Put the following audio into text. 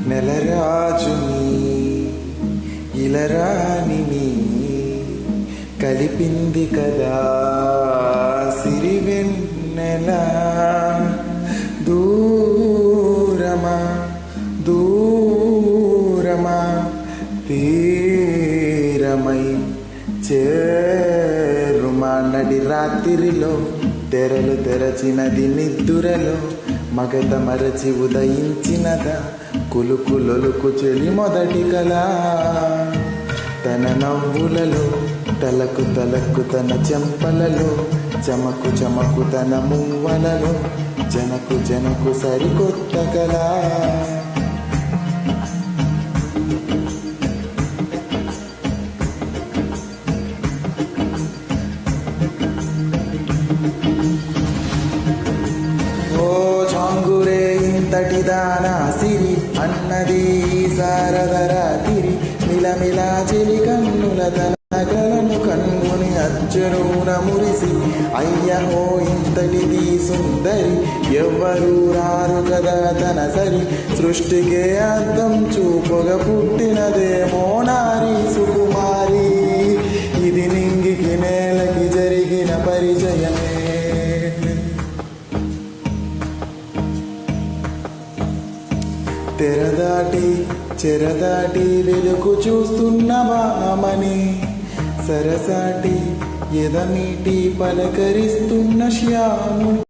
నెలరాజుని ఇలరాణిని కలిపింది కదా సిరివెన్నెల. దూరమా దూరమా తీరమై చేరుమా. నడి రాత్రిలో తెరలు తెరచినది నిద్దురలో మగత మరచి ఉదయించినదా కులుకులొలుకు చెలి మొదటి కళ. తన నవ్వులలో తలకు తలకు తన చెంపలలో చమకు చమకు తన మువ్వలలో జనకు జనకు సరికొత్త కళ. ఇంతటిదానా సిరి అన్నది సారదరా తిరి మిలమిలా చెలి కన్నుల తనకలను కన్నుని అచ్చురున మురిసి అయ్యహో ఇంతటిది సుందరి ఎవ్వరూ రారు కదా తన సరి. సృష్టికే అర్థం చూపుగా పుట్టినదేమో నారీ సుకుమారి. ఇది నింగికి నేలకి జరిగిన పరిచయమే. తెరదాటి చెరదాటి వెలుగు చూస్తున్న మామని సరసాటి ఎదమీటి పలకరిస్తున్న శ్యాముని.